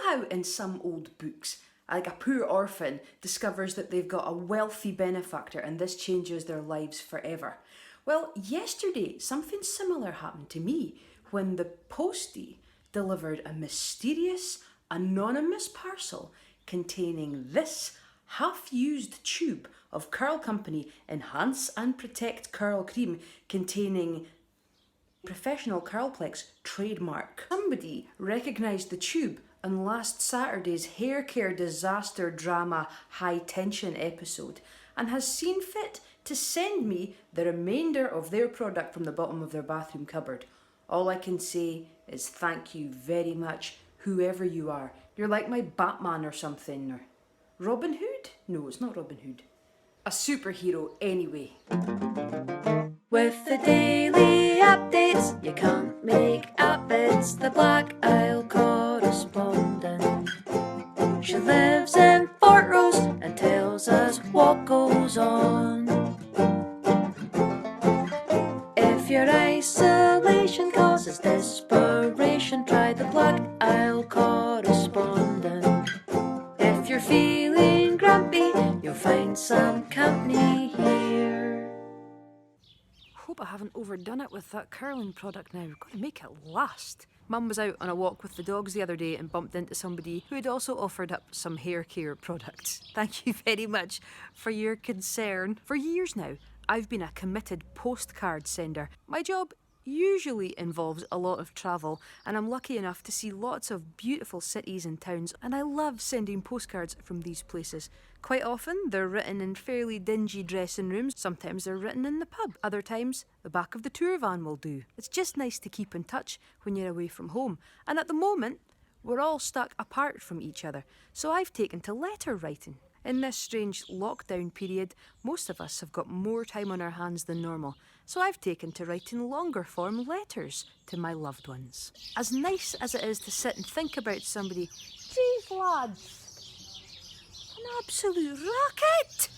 how in some old books, like a poor orphan discovers that they've got a wealthy benefactor and this changes their lives forever. Well, yesterday something similar happened to me when the postie delivered a mysterious, anonymous parcel containing this half-used tube of Curl Company Enhance and Protect Curl Cream containing Professional Curlplex trademark. Somebody recognised the tube on last Saturday's hair care disaster drama High Tension episode and has seen fit to send me the remainder of their product from the bottom of their bathroom cupboard. All I can say is thank you very much, whoever you are. You're like my Batman or something, or Robin Hood? No, it's not Robin Hood. A superhero anyway. With the daily updates, you can't make up, it's the Black Isle Correspondent. She lives in Fortrose and tells us what goes on. If your isolation causes desperation, try the Black Isle Correspondent. If you're feeling grumpy, you'll find some company here. Hope I haven't overdone it with that curling product now. I've got to make it last. Mum was out on a walk with the dogs the other day and bumped into somebody who had also offered up some hair care products. Thank you very much for your concern. For years now, I've been a committed postcard sender. My job usually involves a lot of travel, and I'm lucky enough to see lots of beautiful cities and towns, and I love sending postcards from these places. Quite often they're written in fairly dingy dressing rooms, sometimes they're written in the pub, other times the back of the tour van will do. It's just nice to keep in touch when you're away from home, and at the moment we're all stuck apart from each other, so I've taken to letter writing. In this strange lockdown period, most of us have got more time on our hands than normal, so I've taken to writing longer form letters to my loved ones. As nice as it is to sit and think about somebody, geez lads, an absolute rocket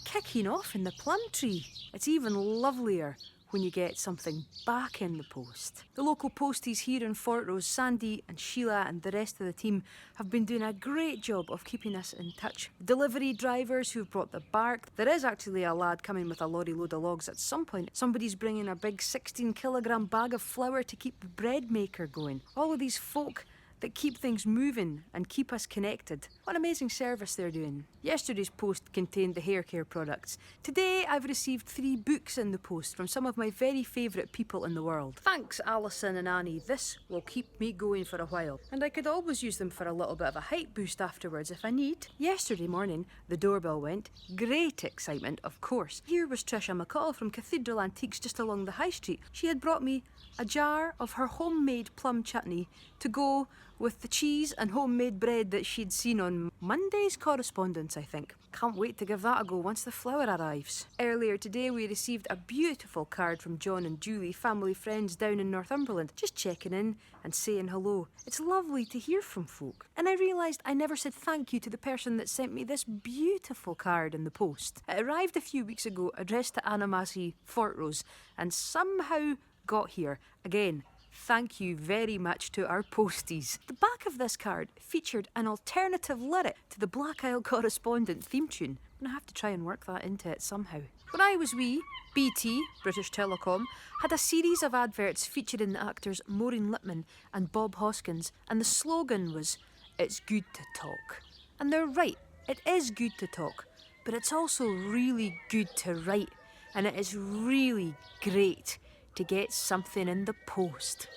kicking off in the plum tree. It's even lovelier when you get something back in the post. The local posties here in Fortrose, Sandy and Sheila and the rest of the team have been doing a great job of keeping us in touch. Delivery drivers who've brought the bark. There is actually a lad coming with a lorry load of logs at some point. Somebody's bringing a big 16-kilogram bag of flour to keep the bread maker going. All of these folk that keep things moving and keep us connected. What amazing service they're doing. Yesterday's post contained the hair care products. Today I've received 3 books in the post from some of my very favourite people in the world. Thanks Alison and Annie, this will keep me going for a while. And I could always use them for a little bit of a hype boost afterwards if I need. Yesterday morning the doorbell went. Great excitement, of course. Here was Trisha McCall from Cathedral Antiques just along the high street. She had brought me a jar of her homemade plum chutney to go with the cheese and homemade bread that she'd seen on Monday's correspondence, I think. Can't wait to give that a go once the flour arrives. Earlier today we received a beautiful card from John and Julie, family friends down in Northumberland, just checking in and saying hello. It's lovely to hear from folk. And I realised I never said thank you to the person that sent me this beautiful card in the post. It arrived a few weeks ago, addressed to Anna Massey, Fortrose, and somehow got here. Again, thank you very much to our posties. The back of this card featured an alternative lyric to the Black Isle Correspondent theme tune. I'm going to have to try and work that into it somehow. When I was wee, BT, British Telecom, had a series of adverts featuring the actors Maureen Lipman and Bob Hoskins, and the slogan was, "It's good to talk." And they're right, it is good to talk, but it's also really good to write, and it is really great to get something in the post.